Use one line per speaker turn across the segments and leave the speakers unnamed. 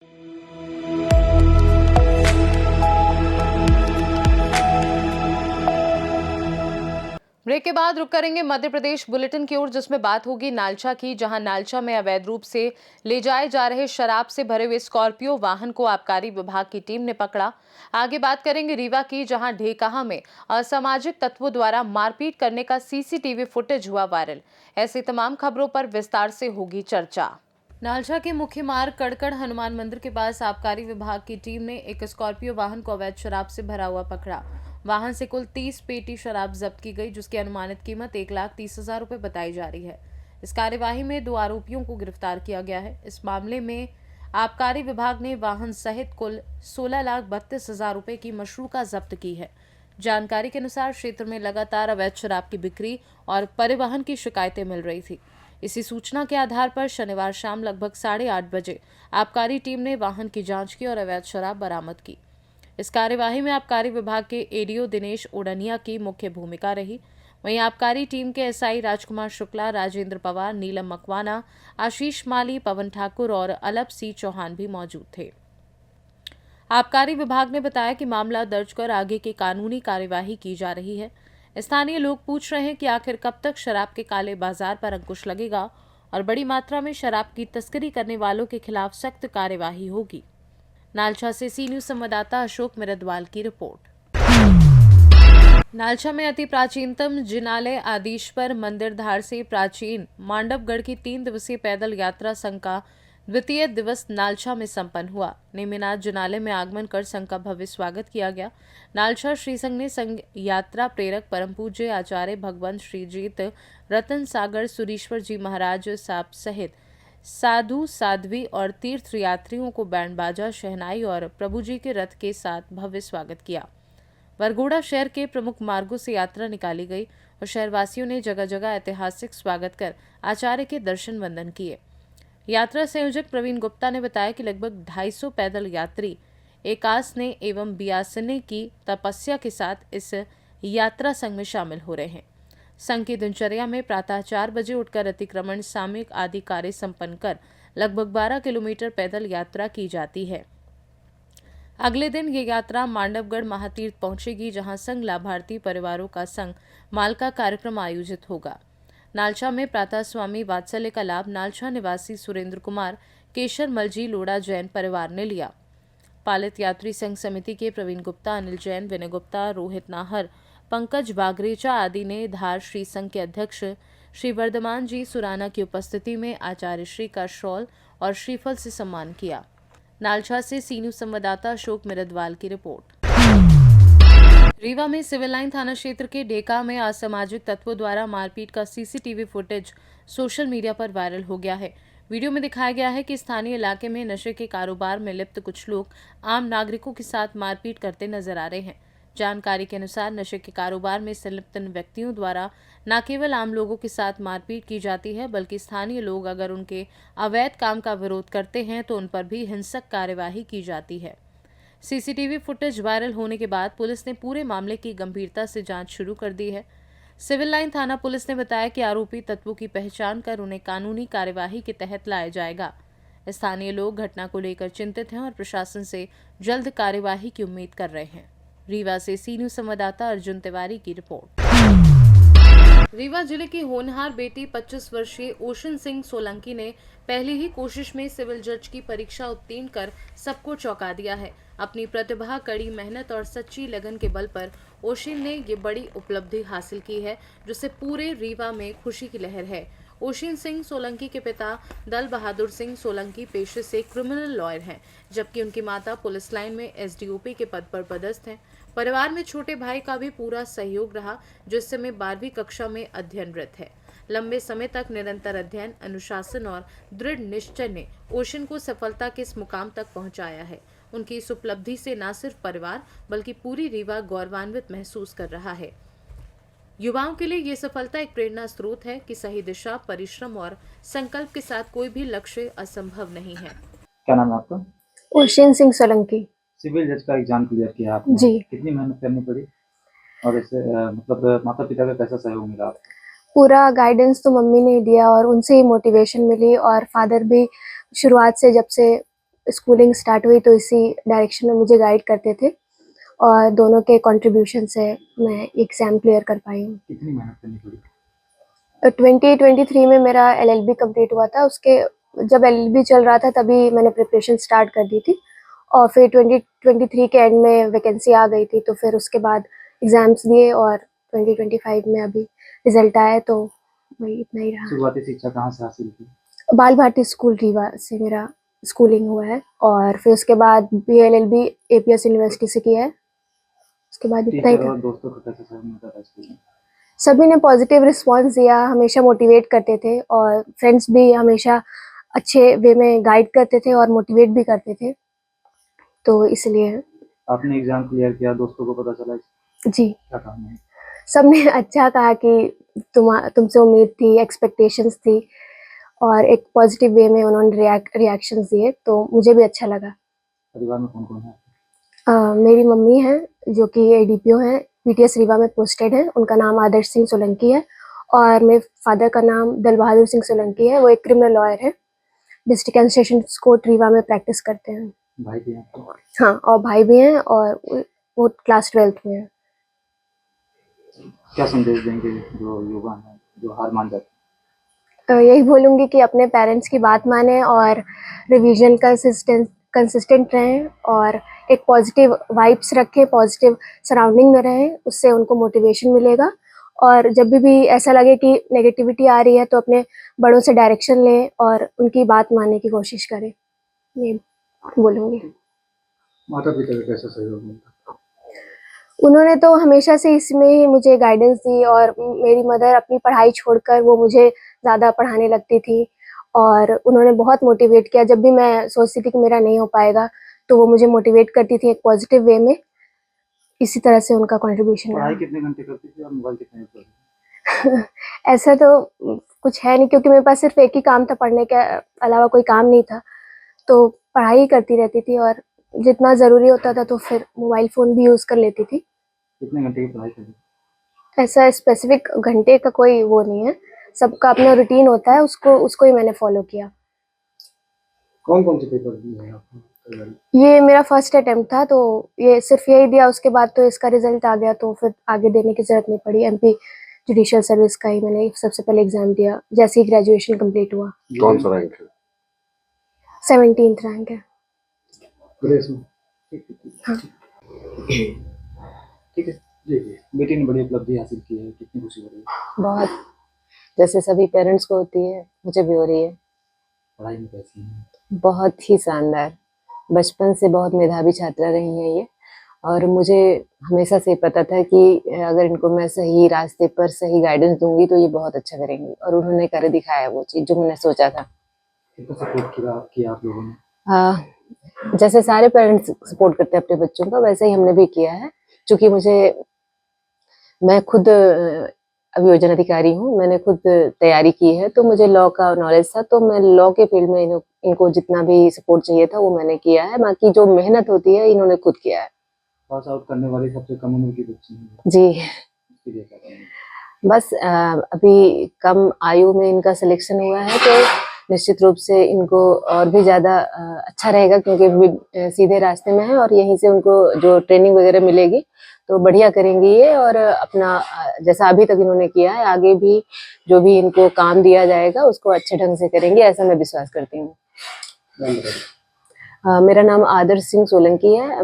Break के बाद रुक करेंगे मध्य प्रदेश बुलेटिन की ओर, जिसमें बात होगी नालचा की, जहां नालचा में अवैध रूप से ले जाए जा रहे शराब से भरे हुए स्कॉर्पियो वाहन को आबकारी विभाग की टीम ने पकड़ा। आगे बात करेंगे रीवा की, जहां ढेकाहा में असामाजिक तत्वों द्वारा मारपीट करने का सीसीटीवी फुटेज हुआ वायरल। ऐसी तमाम खबरों पर विस्तार से होगी चर्चा। नालचा के मुख्य मार्ग कड़कड़ हनुमान मंदिर के पास आबकारी विभाग की टीम ने एक स्कॉर्पियो वाहन को अवैध शराब से भरा हुआ पकड़ा। वाहन से कुल 30 पेटी शराब जब्त की गई, जिसकी अनुमानित कीमत 1,30,000 रुपए बताई जा रही है। इस कार्यवाही में 2 आरोपियों को गिरफ्तार किया गया है। इस मामले में आबकारी विभाग ने वाहन सहित कुल 16,32,000 रुपए की मशरूका जब्त की है। जानकारी के अनुसार क्षेत्र में लगातार अवैध शराब की बिक्री और परिवहन की शिकायतें मिल रही थी। इसी सूचना के आधार पर शनिवार शाम लगभग 8:30 बजे आबकारी टीम ने वाहन की जांच की और अवैध शराब बरामद की। इस कार्यवाही में आबकारी विभाग के एडीओ दिनेश ओडनिया की मुख्य भूमिका रही। वहीं आबकारी टीम के एसआई राजकुमार शुक्ला, राजेंद्र पवार, नीलम मकवाना, आशीष माली, पवन ठाकुर और अलप सी चौहान भी मौजूद थे। आबकारी विभाग ने बताया कि मामला दर्ज कर आगे की कानूनी कार्यवाही की जा रही है। स्थानीय लोग पूछ रहे हैं कि आखिर कब तक शराब के काले बाजार पर अंकुश लगेगा और बड़ी मात्रा में शराब की तस्करी करने वालों के खिलाफ सख्त कार्यवाही होगी। नालचा से सी न्यूज संवाददाता अशोक मिरदवाल की रिपोर्ट। नालचा में अति प्राचीनतम जिनालय आदिश्वर मंदिर धार से प्राचीन मांडवगढ़ की 3 दिवसीय पैदल यात्रा संघ का द्वितीय दिवस नालचा में संपन्न हुआ। नेमिनाथ जिनालय में आगमन कर संघ का भव्य स्वागत किया गया। नालचा श्री संघ ने संघ यात्रा प्रेरक परम पूज्य आचार्य भगवंत श्रीजीत रतन सागर सुरीश्वर जी महाराज साहब सहित साधु साध्वी और तीर्थ यात्रियों को बैंड बाजा, शहनाई और प्रभु जी के रथ के साथ भव्य स्वागत किया। वरघोड़ा शहर के प्रमुख मार्गों से यात्रा निकाली गई और शहरवासियों ने जगह जगह ऐतिहासिक स्वागत कर आचार्य के दर्शन वंदन किए। यात्रा संयोजक प्रवीण गुप्ता ने बताया कि लगभग 250 पैदल यात्री एकासने एवं बियासने की तपस्या के साथ इस यात्रा संघ में शामिल हो रहे हैं। संघ की दिनचर्या में प्रातः 4 बजे उठकर अतिक्रमण, सामयिक आदि कार्य संपन्न कर लगभग 12 किलोमीटर पैदल यात्रा की जाती है। अगले दिन ये यात्रा मांडवगढ़ महातीर्थ पहुंचेगी, जहां संघ लाभार्थी परिवारों का संघ मालका कार्यक्रम आयोजित होगा। नालचा में प्रातः स्वामी वात्सल्य का लाभ नालचा निवासी सुरेंद्र कुमार, केशर मलजी लोड़ा जैन परिवार ने लिया। पालित यात्री संघ समिति के प्रवीण गुप्ता, अनिल जैन, विनय गुप्ता, रोहित नाहर, पंकज बागरेचा आदि ने धार श्री संघ के अध्यक्ष श्री वर्धमान जी सुराना की उपस्थिति में आचार्य श्री का शॉल और श्रीफल से सम्मान किया। नालचा से सी न्यूज संवाददाता अशोक मिरदवाल की रिपोर्ट। रीवा में सिविल लाइन थाना क्षेत्र के ढेका में असामाजिक तत्वों द्वारा मारपीट का सीसीटीवी फुटेज सोशल मीडिया पर वायरल हो गया है। वीडियो में दिखाया गया है कि स्थानीय इलाके में नशे के कारोबार में लिप्त कुछ लोग आम नागरिकों के साथ मारपीट करते नजर आ रहे हैं। जानकारी के अनुसार नशे के कारोबार में संलिप्त व्यक्तियों द्वारा न केवल आम लोगों के साथ मारपीट की जाती है, बल्कि स्थानीय लोग अगर उनके अवैध काम का विरोध करते हैं तो उन पर भी हिंसक कार्यवाही की जाती है। सीसीटीवी फुटेज वायरल होने के बाद पुलिस ने पूरे मामले की गंभीरता से जांच शुरू कर दी है। सिविल लाइन थाना पुलिस ने बताया कि आरोपी तत्वों की पहचान कर उन्हें कानूनी कार्यवाही के तहत लाया जाएगा। स्थानीय लोग घटना को लेकर चिंतित हैं और प्रशासन से जल्द कार्यवाही की उम्मीद कर रहे हैं। रीवा से सी न्यूज संवाददाता अर्जुन तिवारी की रिपोर्ट। रीवा जिले की होनहार बेटी 25 वर्षीय ओशन सिंह सोलंकी ने पहली ही कोशिश में सिविल जज की परीक्षा उत्तीर्ण कर सबको चौंका दिया है। अपनी प्रतिभा, कड़ी मेहनत और सच्ची लगन के बल पर ओशिन ने ये बड़ी उपलब्धि हासिल की है, जिससे पूरे रीवा में खुशी की लहर है। ओशिन सिंह सोलंकी के पिता दल बहादुर सिंह सोलंकी पेशे से क्रिमिनल लॉयर हैं, जबकि उनकी माता पुलिस लाइन में एसडीओपी के पद पर पदस्थ हैं। परिवार में छोटे भाई का भी पूरा सहयोग रहा, जो इस समय 12वीं कक्षा में अध्ययनरत है। लंबे समय तक निरंतर अध्ययन, अनुशासन और दृढ़ निश्चय ने ओशन को सफलता के इस मुकाम तक पहुंचाया है। उनकी इस उपलब्धि से न सिर्फ परिवार बल्कि पूरी रीवा गौरवान्वित महसूस कर रहा है। युवाओं के लिए ये सफलता एक प्रेरणा स्रोत है कि सही दिशा, परिश्रम और संकल्प के साथ कोई भी लक्ष्य असंभव नहीं है।
क्या नाम है आपका?
ओशिन सिंह सोलंकी।
सिविल जज का एग्जाम क्लियर किया आपने?
जी।
कितनी मेहनत करनी पड़ी और इससे मतलब माता पिता का कैसा सहयोग मिला आपको?
पूरा गाइडेंस तो मम्मी ने दिया और उनसे ही मोटिवेशन मिली, और फादर भी शुरुआत से जब से स्कूलिंग स्टार्ट हुई तो इसी डायरेक्शन में मुझे गाइड करते थे और दोनों के कंट्रीब्यूशन से मैं एग्ज़ाम क्लियर कर पाई हूँ।
कितनी मेहनत करनी पड़ी?
2023 में मेरा एलएलबी कंप्लीट हुआ था। उसके जब एलएलबी चल रहा था तभी मैंने प्रिपरेशन स्टार्ट कर दी थी और फिर 2023 के एंड में वैकेंसी आ गई थी, तो फिर उसके बाद एग्ज़ाम्स दिए और 2025 में अभी रिज़ल्ट आया, तो वही इतना ही रहा।
शुरुआती शिक्षा कहाँ से हासिल की?
बाल भारती स्कूल रीवा से मेरा स्कूलिंग हुआ है और फिर उसके बाद बीएलएलबी एपीएस यूनिवर्सिटी से किया है। उसके बाद इतना ही
टीचर
था।
और दोस्तों को कैसा सहयोग मिलता था स्कूल में?
सभी ने पॉजिटिव रिस्पांस दिया, हमेशा मोटिवेट करते थे और फ्रेंड्स भी हमेशा अच्छे वे में गाइड करते थे और मोटिवेट भी करते थे, तो इसलिए
आपने एग्जाम क्लियर किया, दोस्तों को पता चला,
जी,
क्या काम है?
सबने अच्छा कहा कि तुमसे उम्मीद थी, एक्सपेक्टेशंस थी और एक पॉजिटिव वे में उन्होंने रिएक्शंस दिए, तो मुझे भी अच्छा लगा।
परिवार में कौन कौन है?
मेरी मम्मी हैं जो कि एडीपीओ हैं, पीटीएस रीवा में पोस्टेड हैं, उनका नाम आदर्श सिंह सोलंकी है और मेरे फादर का नाम दल बहादुर सिंह सोलंकी है, वो एक क्रिमिनल लॉयर है, district and sessions court Rewa में प्रैक्टिस करते हैं।
भाई भी हैं आपके?
हाँ, और भाई भी हैं और वो क्लास 12th में है।
क्या संदेश देंगे जो युवा हैं जो हार मान जाते हैं?
तो यही बोलूँगी कि अपने पेरेंट्स की बात मानें और रिवीजन कंसिस्टेंट रहें और एक पॉजिटिव वाइब्स रखें, पॉजिटिव सराउंडिंग में रहें, उससे उनको मोटिवेशन मिलेगा और जब भी ऐसा लगे कि नेगेटिविटी आ रही है तो अपने बड़ों से डायरेक्शन लें और उनकी बात मानने की कोशिश करें, ये बोलूँगी।
माता पिता का कैसा सहयोग मिलता?
उन्होंने तो हमेशा से इसमें ही मुझे गाइडेंस दी और मेरी मदर अपनी पढ़ाई छोड़कर वो मुझे ज़्यादा पढ़ाने लगती थी और उन्होंने बहुत मोटिवेट किया। जब भी मैं सोचती थी कि मेरा नहीं हो पाएगा, तो वो मुझे मोटिवेट करती थी एक पॉजिटिव वे में। इसी तरह से उनका कंट्रीब्यूशन
पढ़ाई
रहा।
कितने घंटे करती थी और मोबाइल कितने यूज़ करती थी?
ऐसा तो कुछ है नहीं क्योंकि मेरे पास सिर्फ़ एक ही काम था, पढ़ने के अलावा कोई काम नहीं था, तो पढ़ाई ही करती रहती थी और जितना ज़रूरी होता था तो फिर मोबाइल फ़ोन भी यूज़ कर लेती थी।
कितने घंटे की पढ़ाई करती थी?
ऐसा स्पेसिफिक घंटे का कोई वो नहीं है, सबका अपना रूटीन होता है, उसको ही मैंने फ़ॉलो किया।
कौन कौन से पेपर दिए हैं आपने?
ये मेरा फर्स्ट अटेम्प्ट था, तो ये सिर्फ़ यही दिया, उसके बाद तो इसका रिज़ल्ट आ गया, तो फिर आगे देने की ज़रूरत नहीं पड़ी। एमपी जुडिशियल सर्विस का ही मैंने सबसे पहले एग्ज़ाम दिया, जैसे ही ग्रेजुएशन कंप्लीट हुआ।
कौन सा रैंक है?
17th रैंक है।
ग्रेस में? ठीक है,
हाँ।
ठीक है। जी, जी। बेटी ने बड़ी उपलब्धि हासिल की है, कितनी खुशी हो रही है?
बहुत, जैसे सभी पेरेंट्स को होती है, मुझे भी हो रही है।
पढ़ाई में कैसी हैं?
बहुत ही शानदार, बचपन से बहुत मेधावी छात्रा रही हैं ये और मुझे हमेशा से पता था कि अगर इनको मैं सही रास्ते पर सही गाइडेंस दूंगी तो ये बहुत अच्छा करेंगी और उन्होंने कर दिखाया वो चीज़ जो मैंने सोचा था।
कितना सपोर्ट किया आप लोगों ने?
जैसे सारे पेरेंट्स सपोर्ट करते हैं अपने बच्चों का, वैसे ही हमने भी किया है। चूँकि मैं खुद अभियोजन अधिकारी हूँ, मैंने खुद तैयारी की है, तो मुझे लॉ का नॉलेज था, तो मैं लॉ के फील्ड में इनको जितना भी सपोर्ट चाहिए था वो मैंने किया है। बाकी जो मेहनत होती है इन्होंने खुद किया है।
पास आउट करने वाली सबसे कम उम्र की बच्ची हैं।
जी,
इसके लिए क्या करेंगे?
बस अभी कम आयु में इनका सिलेक्शन हुआ है तो निश्चित रूप से इनको और भी ज़्यादा अच्छा रहेगा क्योंकि सीधे रास्ते में है और यहीं से उनको जो ट्रेनिंग वगैरह मिलेगी तो बढ़िया करेंगी ये और अपना जैसा अभी तक इन्होंने किया है आगे भी जो भी इनको काम दिया जाएगा उसको अच्छे ढंग से करेंगे, ऐसा मैं विश्वास करती हूँ।
नाम बताइए।
मेरा नाम आदर्श सिंह सोलंकी है।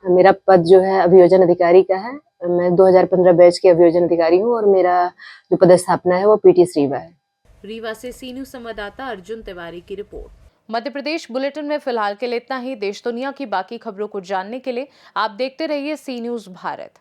मेरा पद जो है अभियोजन अधिकारी का है। मैं 2015 बैच की अभियोजन अधिकारी हूँ और मेरा जो पदस्थापना है वो पीटीएस रीवा है।
रीवा से सी न्यूज़ संवाददाता अर्जुन तिवारी की रिपोर्ट। मध्य प्रदेश बुलेटिन में फिलहाल के लिए इतना ही। देश दुनिया की बाकी खबरों को जानने के लिए आप देखते रहिए सी न्यूज़ भारत।